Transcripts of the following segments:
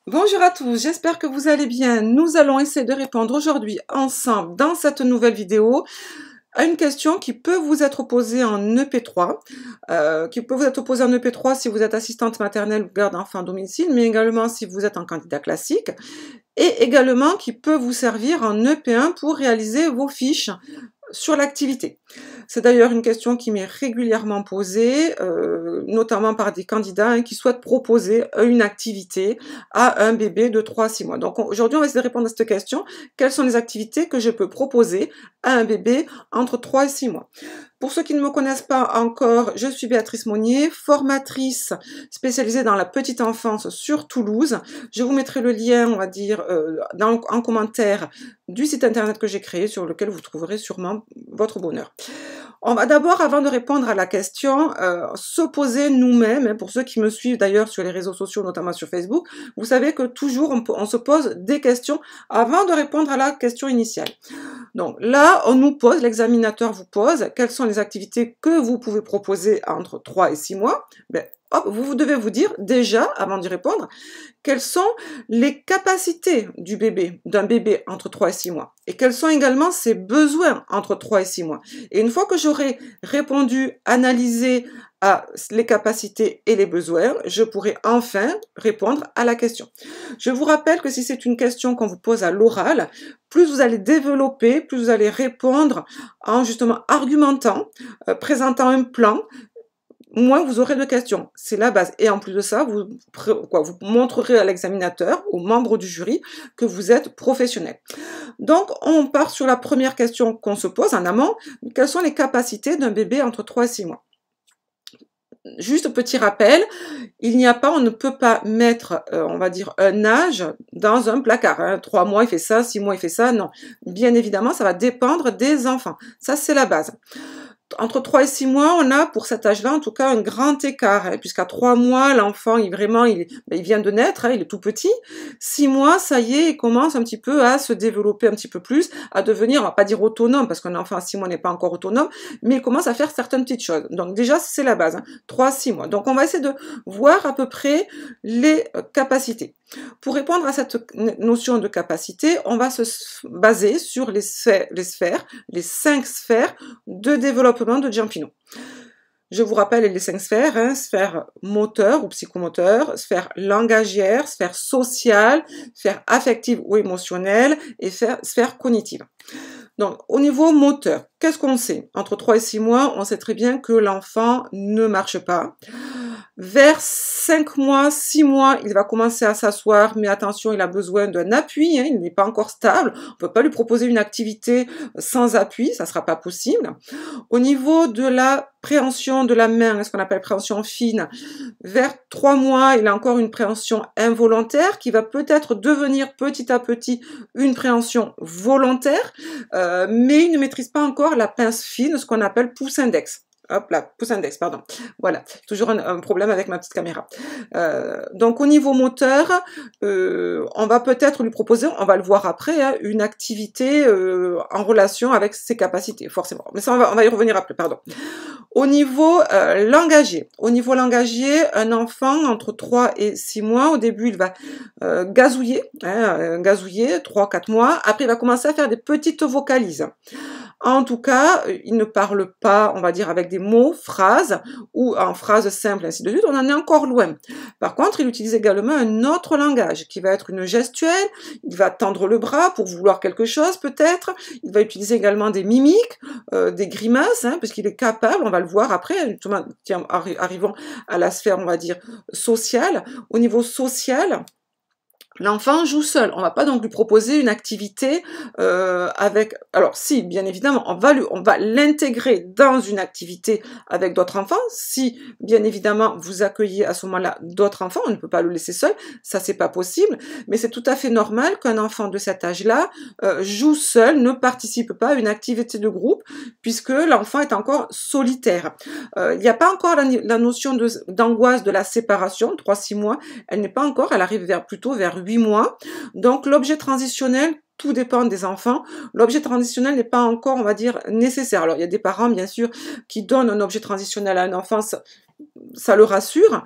Bonjour à tous, j'espère que vous allez bien. Nous allons essayer de répondre aujourd'hui ensemble dans cette nouvelle vidéo à une question qui peut vous être posée en EP3, si vous êtes assistante maternelle ou garde enfant à domicile, mais également si vous êtes un candidat classique, et également qui peut vous servir en EP1 pour réaliser vos fiches sur l'activité. C'est d'ailleurs une question qui m'est régulièrement posée, notamment par des candidats qui souhaitent proposer une activité à un bébé de 3 à 6 mois. Donc aujourd'hui, on va essayer de répondre à cette question. Quelles sont les activités que je peux proposer à un bébé entre 3 et 6 mois? Pour ceux qui ne me connaissent pas encore, je suis Béatrice Monnier, formatrice spécialisée dans la petite enfance sur Toulouse. Je vous mettrai le lien, on va dire, en commentaire du site internet que j'ai créé sur lequel vous trouverez sûrement votre bonheur. On va d'abord, avant de répondre à la question, se poser nous-mêmes, pour ceux qui me suivent d'ailleurs sur les réseaux sociaux, notamment sur Facebook, vous savez que toujours on se pose des questions avant de répondre à la question initiale. Donc là, on nous pose, l'examinateur vous pose, quelles sont les activités que vous pouvez proposer entre 3 et 6 mois. Ben, hop, vous devez vous dire déjà, avant d'y répondre, quelles sont les capacités du bébé, d'un bébé entre 3 et 6 mois, et quels sont également ses besoins entre 3 et 6 mois. Et une fois que j'aurai répondu, analysé à les capacités et les besoins, je pourrai enfin répondre à la question. Je vous rappelle que si c'est une question qu'on vous pose à l'oral, plus vous allez développer, plus vous allez répondre en justement argumentant, présentant un plan, moins vous aurez de questions. C'est la base. Et en plus de ça, vous montrerez à l'examinateur, aux membres du jury, que vous êtes professionnel. Donc, on part sur la première question qu'on se pose en amont. Quelles sont les capacités d'un bébé entre 3 et 6 mois? Juste petit rappel, on ne peut pas mettre, on va dire, un âge dans un placard. Hein. 3 mois, il fait ça, 6 mois, il fait ça. Non. Bien évidemment, ça va dépendre des enfants. Ça, c'est la base. Entre 3 et 6 mois, on a pour cet âge-là, en tout cas, un grand écart, hein, puisqu'à 3 mois, l'enfant, il vient de naître, hein, il est tout petit. 6 mois, ça y est, il commence un petit peu à se développer un petit peu plus, à devenir, on va pas dire autonome, parce qu'un enfant à 6 mois n'est pas encore autonome, mais il commence à faire certaines petites choses. Donc déjà, c'est la base, hein, 3 à 6 mois. Donc on va essayer de voir à peu près les capacités. Pour répondre à cette notion de capacité, on va se baser sur les 5 sphères de développement de Giampino. Je vous rappelle les 5 sphères, hein, sphère moteur ou psychomoteur, sphère langagière, sphère sociale, sphère affective ou émotionnelle et sphère cognitive. Donc, au niveau moteur, qu'est-ce qu'on sait? Entre 3 et 6 mois, on sait très bien que l'enfant ne marche pas. Vers 5 mois, 6 mois, il va commencer à s'asseoir, mais attention, il a besoin d'un appui, hein, il n'est pas encore stable. On ne peut pas lui proposer une activité sans appui, ça ne sera pas possible. Au niveau de la préhension de la main, ce qu'on appelle préhension fine, vers 3 mois, il a encore une préhension involontaire qui va peut-être devenir petit à petit une préhension volontaire, mais il ne maîtrise pas encore la pince fine, ce qu'on appelle pouce index. Hop là, pouce index, pardon. Voilà, toujours un problème avec ma petite caméra. Donc au niveau moteur, on va peut-être lui proposer, on va le voir après, hein, une activité en relation avec ses capacités, forcément. Mais ça, on va y revenir après, pardon. Au niveau langagier, un enfant entre 3 et 6 mois, au début il va gazouiller, 3-4 mois, après il va commencer à faire des petites vocalises. En tout cas, il ne parle pas, on va dire, avec des mots, phrases, ou en phrases simples, ainsi de suite, on en est encore loin. Par contre, il utilise également un autre langage, qui va être une gestuelle, il va tendre le bras pour vouloir quelque chose, peut-être, il va utiliser également des mimiques, des grimaces, hein, parce qu'il est capable, on va le voir après, tiens, arrivons à la sphère, on va dire, sociale. Au niveau social, l'enfant joue seul. On va pas donc lui proposer une activité avec. Alors si, bien évidemment, on va l'intégrer dans une activité avec d'autres enfants. Si, bien évidemment, vous accueillez à ce moment-là d'autres enfants, on ne peut pas le laisser seul. Ça, c'est pas possible. Mais c'est tout à fait normal qu'un enfant de cet âge-là joue seul, ne participe pas à une activité de groupe, puisque l'enfant est encore solitaire. Il n'y a pas encore la notion d'angoisse de la séparation. 3-6 mois, elle n'est pas encore. Elle arrive plutôt vers 8 mois. Donc l'objet transitionnel tout dépend des enfants. L'objet transitionnel n'est pas encore, on va dire, nécessaire. Alors, il y a des parents, bien sûr, qui donnent un objet transitionnel à un enfant, ça le rassure,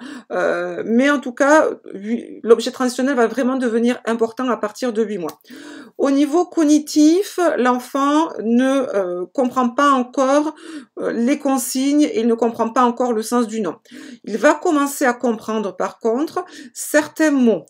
mais en tout cas, l'objet transitionnel va vraiment devenir important à partir de 8 mois. Au niveau cognitif, l'enfant ne comprend pas encore les consignes et il ne comprend pas encore le sens du nom. Il va commencer à comprendre par contre certains mots.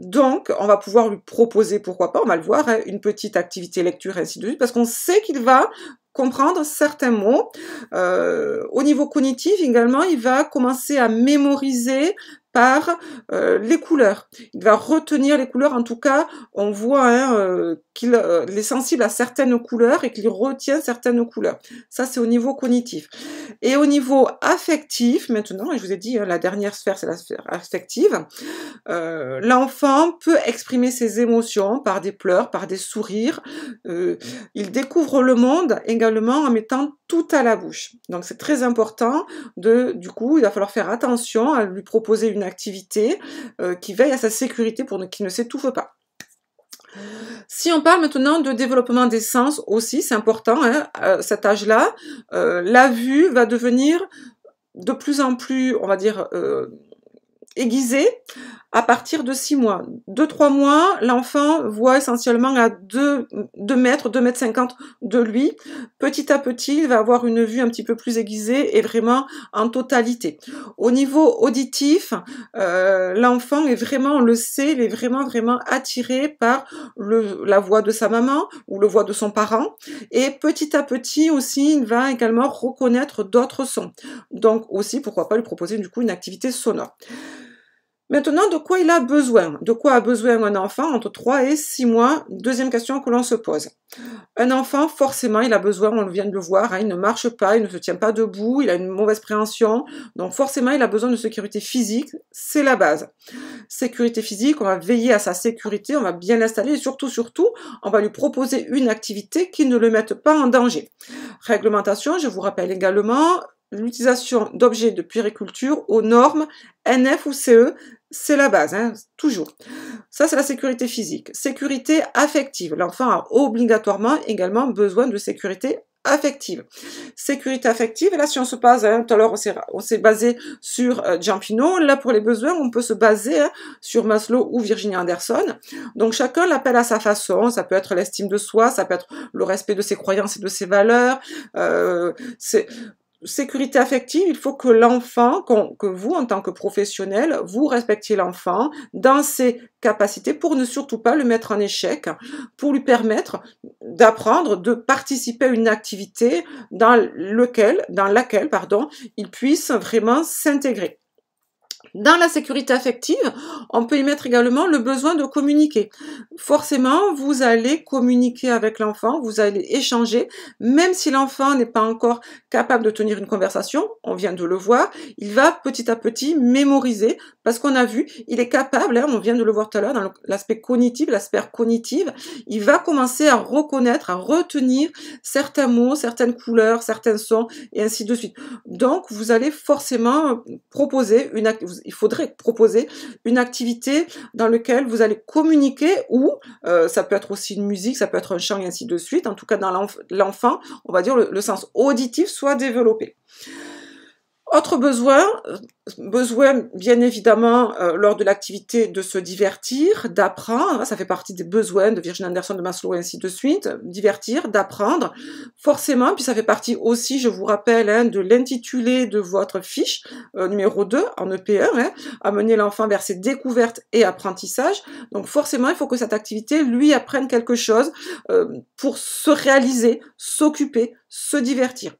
Donc, on va pouvoir lui proposer, pourquoi pas, on va le voir, hein, une petite activité lecture, ainsi de suite, parce qu'on sait qu'il va comprendre certains mots. Au niveau cognitif également, il va commencer à mémoriser par les couleurs. Il va retenir les couleurs, en tout cas, on voit hein, qu'il est sensible à certaines couleurs et qu'il retient certaines couleurs. Ça, c'est au niveau cognitif. Et au niveau affectif, maintenant, et je vous ai dit, hein, la dernière sphère, c'est la sphère affective, l'enfant peut exprimer ses émotions par des pleurs, par des sourires. Il découvre le monde également en mettant tout à la bouche. Donc c'est très important, du coup, il va falloir faire attention à lui proposer une activité qui veille à sa sécurité pour qu'il ne s'étouffe pas. Si on parle maintenant de développement des sens aussi, c'est important, hein, à cet âge-là, la vue va devenir de plus en plus, on va dire, aiguisée à partir de 6 mois. 2-3 mois, l'enfant voit essentiellement à 2 mètres, 2,50 mètres de lui. Petit à petit, il va avoir une vue un petit peu plus aiguisée et vraiment en totalité. Au niveau auditif, l'enfant est vraiment, on le sait, il est vraiment attiré par la voix de sa maman ou la voix de son parent. Et petit à petit aussi, il va également reconnaître d'autres sons. Donc aussi, pourquoi pas lui proposer du coup une activité sonore. Maintenant, de quoi il a besoin? De quoi a besoin un enfant entre 3 et 6 mois? Deuxième question que l'on se pose. Un enfant, forcément, il a besoin, on vient de le voir, hein, il ne marche pas, il ne se tient pas debout, il a une mauvaise préhension, donc forcément, il a besoin de sécurité physique, c'est la base. Sécurité physique, on va veiller à sa sécurité, on va bien l'installer et surtout, on va lui proposer une activité qui ne le mette pas en danger. Réglementation, je vous rappelle également, l'utilisation d'objets de puériculture aux normes NF ou CE, c'est la base, hein, toujours. Ça, c'est la sécurité physique. Sécurité affective. L'enfant a obligatoirement également besoin de sécurité affective. Sécurité affective, et là, si on se base, hein, tout à l'heure, on s'est basé sur Giampino, là, pour les besoins, on peut se baser hein, sur Maslow ou Virginia Anderson. Donc, chacun l'appelle à sa façon. Ça peut être l'estime de soi, ça peut être le respect de ses croyances et de ses valeurs. Sécurité affective, il faut que l'enfant, que vous, en tant que professionnel, vous respectiez l'enfant dans ses capacités pour ne surtout pas le mettre en échec, pour lui permettre d'apprendre, de participer à une activité dans laquelle, il puisse vraiment s'intégrer. Dans la sécurité affective, on peut y mettre également le besoin de communiquer. Forcément, vous allez communiquer avec l'enfant, vous allez échanger, même si l'enfant n'est pas encore capable de tenir une conversation, on vient de le voir, il va petit à petit mémoriser, parce qu'on a vu, il est capable, hein, on vient de le voir tout à l'heure, dans l'aspect cognitif, il va commencer à reconnaître, à retenir certains mots, certaines couleurs, certains sons, et ainsi de suite. Donc, vous allez forcément proposer il faudrait proposer une activité dans laquelle vous allez communiquer ou ça peut être aussi une musique, ça peut être un chant et ainsi de suite. En tout cas, dans l'enfant, on va dire le sens auditif soit développé. Autre besoin bien évidemment lors de l'activité de se divertir, d'apprendre, ça fait partie des besoins de Virginia Anderson, de Maslow et ainsi de suite, divertir, d'apprendre, forcément, puis ça fait partie aussi, je vous rappelle, hein, de l'intitulé de votre fiche, numéro 2 en EP1, hein, amener l'enfant vers ses découvertes et apprentissages, donc forcément il faut que cette activité lui apprenne quelque chose pour se réaliser, s'occuper, se divertir.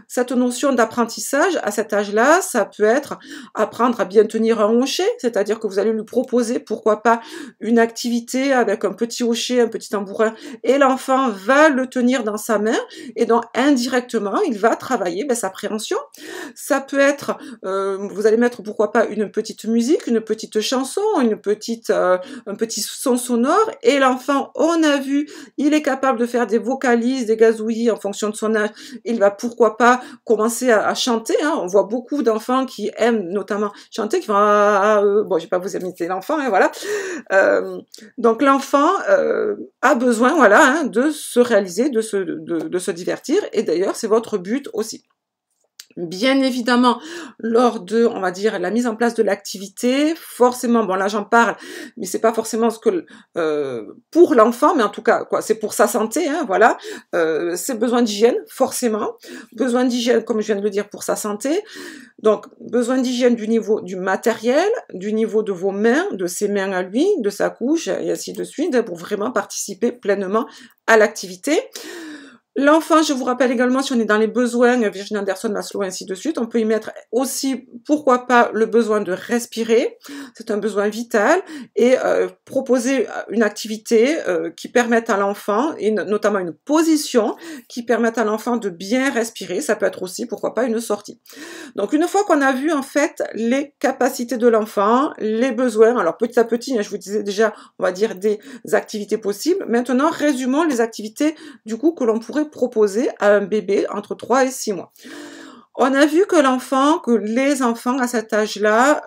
Cette notion d'apprentissage, à cet âge-là, ça peut être apprendre à bien tenir un hochet, c'est-à-dire que vous allez lui proposer, pourquoi pas, une activité avec un petit hochet, un petit tambourin, et l'enfant va le tenir dans sa main, et donc indirectement, il va travailler sa préhension. Ça peut être, vous allez mettre, pourquoi pas, une petite musique, une petite chanson, un petit son sonore, et l'enfant, on a vu, il est capable de faire des vocalises, des gazouillis en fonction de son âge, image, il va pourquoi pas commencer à chanter, hein. On voit beaucoup d'enfants qui aiment notamment chanter, qui vont bon, je vais pas vous imiter l'enfant, hein, voilà. Donc l'enfant a besoin, voilà, hein, de se réaliser, de se divertir, et d'ailleurs c'est votre but aussi. Bien évidemment, lors de, on va dire, la mise en place de l'activité, forcément, bon là j'en parle, mais c'est pas forcément ce que pour l'enfant, mais en tout cas, quoi, c'est pour sa santé, hein, voilà. C'est besoin d'hygiène, forcément. Besoin d'hygiène, comme je viens de le dire, pour sa santé. Donc, besoin d'hygiène du niveau du matériel, du niveau de vos mains, de ses mains à lui, de sa couche, et ainsi de suite, pour vraiment participer pleinement à l'activité. L'enfant, je vous rappelle également, si on est dans les besoins, Virginie Anderson, Maslow, ainsi de suite, on peut y mettre aussi, pourquoi pas, le besoin de respirer. C'est un besoin vital. Et proposer une activité qui permette à l'enfant, et notamment une position, qui permette à l'enfant de bien respirer. Ça peut être aussi, pourquoi pas, une sortie. Donc, une fois qu'on a vu, en fait, les capacités de l'enfant, les besoins, alors petit à petit, hein, je vous disais déjà, on va dire des activités possibles. Maintenant, résumons les activités, du coup, que l'on pourrait proposer à un bébé entre 3 et 6 mois. On a vu que les enfants à cet âge-là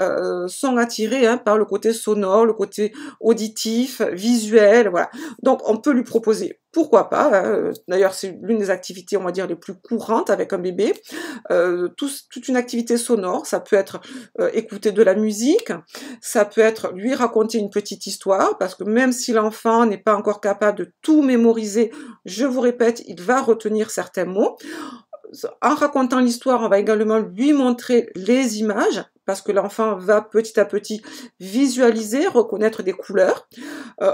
sont attirés, hein, par le côté sonore, le côté auditif, visuel, voilà. Donc on peut lui proposer, pourquoi pas, d'ailleurs c'est l'une des activités, on va dire, les plus courantes avec un bébé, toute une activité sonore, ça peut être écouter de la musique, ça peut être lui raconter une petite histoire, parce que même si l'enfant n'est pas encore capable de tout mémoriser, je vous répète, il va retenir certains mots. En racontant l'histoire, on va également lui montrer les images, parce que l'enfant va petit à petit visualiser, reconnaître des couleurs.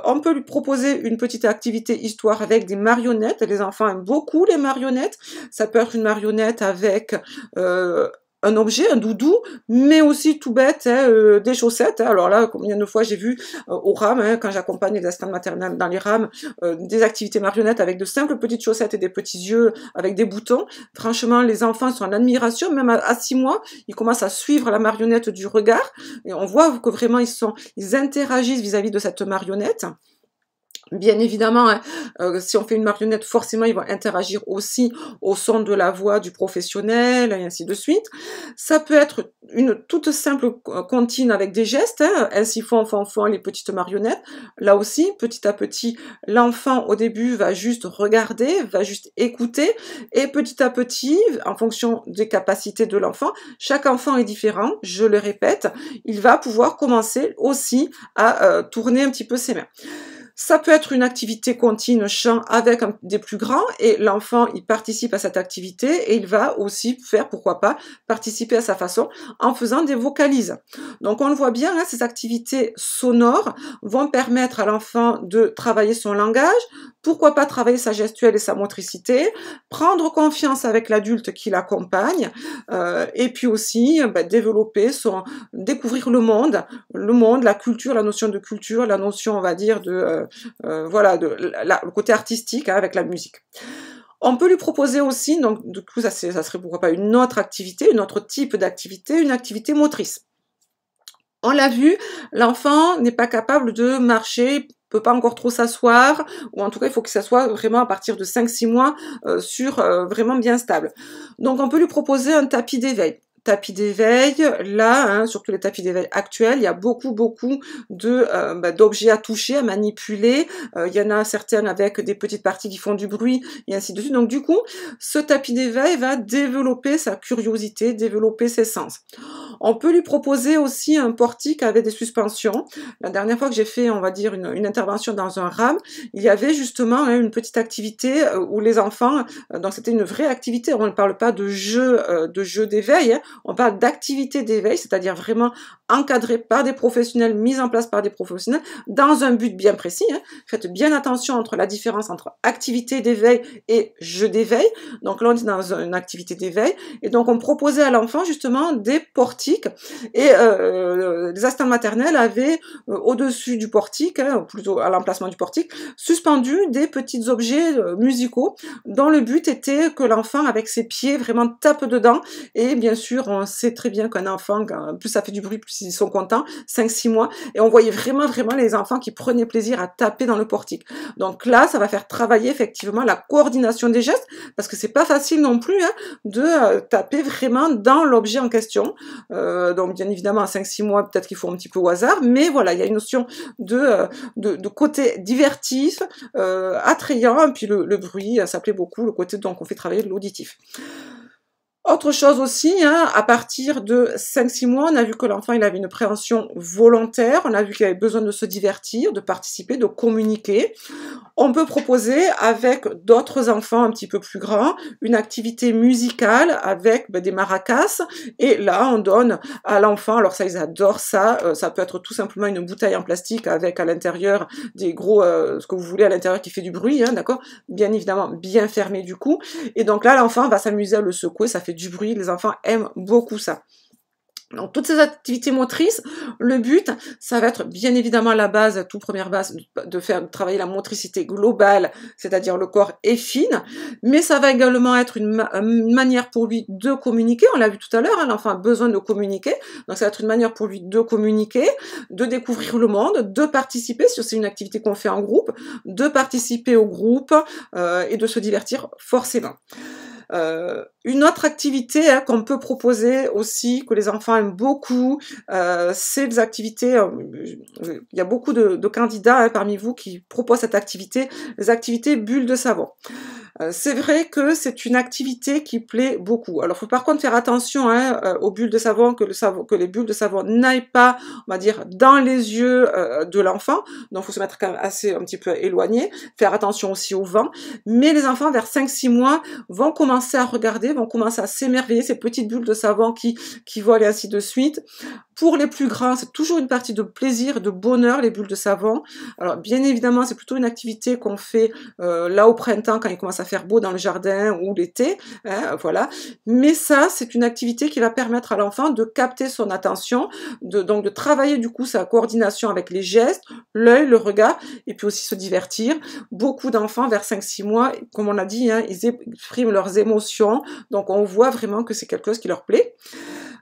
On peut lui proposer une petite activité histoire avec des marionnettes. Les enfants aiment beaucoup les marionnettes. Ça peut être une marionnette avec un objet, un doudou, mais aussi tout bête, hein, des chaussettes. Hein. Alors là, combien de fois j'ai vu au RAM, hein, quand j'accompagne les assistantes maternelles dans les rames, des activités marionnettes avec de simples petites chaussettes et des petits yeux avec des boutons. Franchement, les enfants sont en admiration, même à 6 mois, ils commencent à suivre la marionnette du regard, et on voit que vraiment ils interagissent vis-à-vis de cette marionnette. Bien évidemment, hein, si on fait une marionnette, forcément, ils vont interagir aussi au son de la voix du professionnel, et ainsi de suite. Ça peut être une toute simple comptine avec des gestes, hein, ainsi font, les petites marionnettes. Là aussi, petit à petit, l'enfant, au début, va juste regarder, va juste écouter, et petit à petit, en fonction des capacités de l'enfant, chaque enfant est différent, je le répète, il va pouvoir commencer aussi à tourner un petit peu ses mains. Ça peut être une activité continue, chant avec des plus grands, et l'enfant, il participe à cette activité, et il va aussi faire, pourquoi pas, participer à sa façon, en faisant des vocalises. Donc on le voit bien, hein, ces activités sonores vont permettre à l'enfant de travailler son langage, pourquoi pas travailler sa gestuelle et sa motricité, prendre confiance avec l'adulte qui l'accompagne, et puis aussi découvrir le monde, la culture, la notion de culture, la notion, on va dire, de voilà, le côté artistique, hein, avec la musique. On peut lui proposer aussi, donc du coup ça serait pourquoi pas une autre activité, un autre type d'activité, une activité motrice. On l'a vu, l'enfant n'est pas capable de marcher, peut pas encore trop s'asseoir, ou en tout cas il faut que ça soit vraiment à partir de 5-6 mois vraiment bien stable. Donc on peut lui proposer un tapis d'éveil. Tapis d'éveil, là, hein, surtout les tapis d'éveil actuels, il y a beaucoup d'objets à toucher, à manipuler. Il y en a certains avec des petites parties qui font du bruit, et ainsi de suite. Donc du coup, ce tapis d'éveil va développer sa curiosité, développer ses sens. On peut lui proposer aussi un portique avec des suspensions. La dernière fois que j'ai fait, on va dire, une intervention dans un RAM, il y avait justement, hein, une petite activité où les enfants, donc c'était une vraie activité, on ne parle pas de jeu d'éveil, hein, on parle d'activité d'éveil, c'est-à-dire vraiment encadré par des professionnels, mise en place par des professionnels, dans un but bien précis. Hein. Faites bien attention entre la différence entre activité d'éveil et jeu d'éveil. Donc là, on est dans une activité d'éveil, et donc on proposait à l'enfant justement des portiques portique, et les assistantes maternelles avaient au-dessus du portique, hein, plutôt à l'emplacement du portique, suspendu des petits objets musicaux, dont le but était que l'enfant, avec ses pieds, vraiment tape dedans. Et bien sûr, on sait très bien qu'un enfant, plus ça fait du bruit, plus ils sont contents, 5-6 mois, et on voyait vraiment les enfants qui prenaient plaisir à taper dans le portique. Donc là, ça va faire travailler effectivement la coordination des gestes, parce que c'est pas facile non plus, hein, de taper vraiment dans l'objet en question. Donc bien évidemment, à 5-6 mois, peut-être qu'il faut un petit peu au hasard, mais voilà, il y a une notion de côté divertif, attrayant, et puis le bruit, ça plaît beaucoup, le côté donc on fait travailler l'auditif. Autre chose aussi, hein, à partir de 5-6 mois, on a vu que l'enfant il avait une préhension volontaire, on a vu qu'il avait besoin de se divertir, de participer, de communiquer. On peut proposer avec d'autres enfants un petit peu plus grands une activité musicale avec des maracas, et là on donne à l'enfant, alors ça ils adorent ça, ça peut être tout simplement une bouteille en plastique avec à l'intérieur des gros, ce que vous voulez à l'intérieur qui fait du bruit, hein, d'accord, bien évidemment bien fermé du coup, et donc là l'enfant va s'amuser à le secouer, ça fait du bruit, les enfants aiment beaucoup ça. Donc toutes ces activités motrices, le but, ça va être bien évidemment la base, toute première base, de faire travailler la motricité globale, c'est-à-dire le corps est fine, mais ça va également être une manière pour lui de communiquer, on l'a vu tout à l'heure, hein, l'enfant a besoin de communiquer, donc ça va être une manière pour lui de communiquer, de découvrir le monde, de participer, si c'est une activité qu'on fait en groupe, de participer au groupe et de se divertir forcément. Une autre activité, hein, qu'on peut proposer aussi, que les enfants aiment beaucoup, c'est des activités, il y a beaucoup de candidats, hein, parmi vous qui proposent cette activité, les activités bulles de savon. C'est vrai que c'est une activité qui plaît beaucoup. Alors, il faut par contre faire attention, hein, aux bulles de savon, que les bulles de savon n'aillent pas, on va dire, dans les yeux de l'enfant. Donc, il faut se mettre quand même assez un petit peu éloigné. Faire attention aussi au vent. Mais les enfants, vers 5-6 mois, vont commencer à regarder, vont commencer à s'émerveiller, ces petites bulles de savon qui volent et ainsi de suite. Pour les plus grands, c'est toujours une partie de plaisir, de bonheur, les bulles de savon. Alors, bien évidemment, c'est plutôt une activité qu'on fait là au printemps, quand il commence à faire beau dans le jardin, ou l'été, hein, voilà. Mais ça, c'est une activité qui va permettre à l'enfant de capter son attention, donc de travailler du coup sa coordination avec les gestes, l'œil, le regard, et puis aussi se divertir. Beaucoup d'enfants, vers 5-6 mois, comme on l'a dit, hein, ils expriment leurs émotions, donc on voit vraiment que c'est quelque chose qui leur plaît.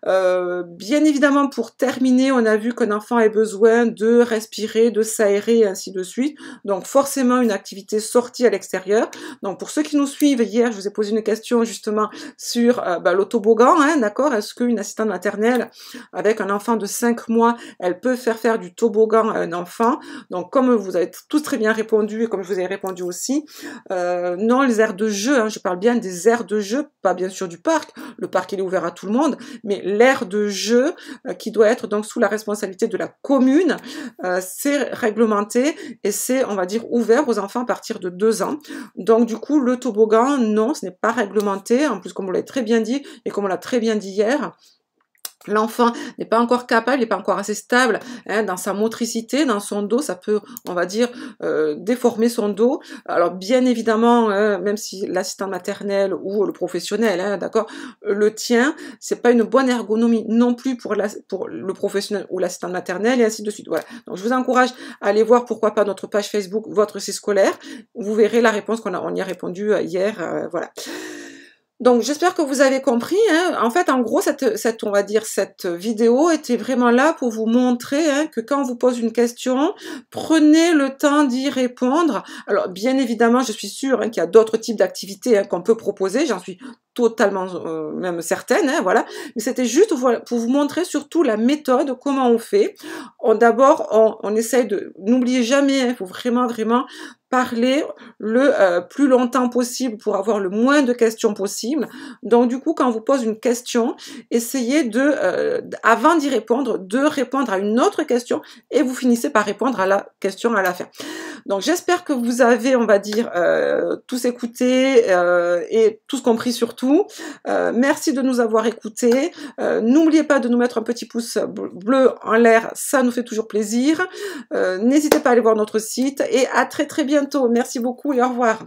Bien évidemment, pour terminer, on a vu qu'un enfant a besoin de respirer, de s'aérer, et ainsi de suite. Donc forcément, une activité sortie à l'extérieur. Donc pour ceux qui nous suivent, hier, je vous ai posé une question justement sur l'autoboggan, hein, d'accord? Est-ce qu'une assistante maternelle avec un enfant de 5 mois, elle peut faire du toboggan à un enfant? Donc comme vous avez tous très bien répondu, et comme je vous ai répondu aussi, non, les aires de jeu, hein, je parle bien des aires de jeu, pas bien sûr du parc. Le parc, il est ouvert à tout le monde, mais l'aire de jeu qui doit être donc sous la responsabilité de la commune, c'est réglementé et c'est, on va dire, ouvert aux enfants à partir de 2 ans. Donc du coup, le toboggan, non, ce n'est pas réglementé. En plus, comme on l'a très bien dit et comme on l'a très bien dit hier, l'enfant n'est pas encore capable, n'est pas encore assez stable, hein, dans sa motricité, dans son dos, ça peut, on va dire, déformer son dos. Alors bien évidemment, même si l'assistant maternel ou le professionnel, hein, d'accord, le tient, c'est pas une bonne ergonomie non plus pour le professionnel ou l'assistant maternel, et ainsi de suite. Voilà. Donc je vous encourage à aller voir, pourquoi pas, notre page Facebook, votre récit scolaire. Vous verrez la réponse on y a répondu hier, voilà. Donc j'espère que vous avez compris, hein. En fait, en gros, on va dire, cette vidéo était vraiment là pour vous montrer, hein, que quand on vous pose une question, prenez le temps d'y répondre. Alors bien évidemment, je suis sûre, hein, qu'il y a d'autres types d'activités, hein, qu'on peut proposer, j'en suis totalement même certaine, hein, voilà. Mais c'était juste pour vous montrer surtout la méthode, comment on fait. D'abord, on essaye n'oubliez jamais, hein, il faut vraiment parler le plus longtemps possible pour avoir le moins de questions possible. Donc du coup, quand on vous pose une question, essayez avant d'y répondre, de répondre à une autre question et vous finissez par répondre à la question à la fin. Donc j'espère que vous avez, on va dire, tous écouté et tous compris surtout. Merci de nous avoir écoutés. N'oubliez pas de nous mettre un petit pouce bleu en l'air, ça nous fait toujours plaisir. N'hésitez pas à aller voir notre site et à très bientôt. Merci beaucoup et au revoir.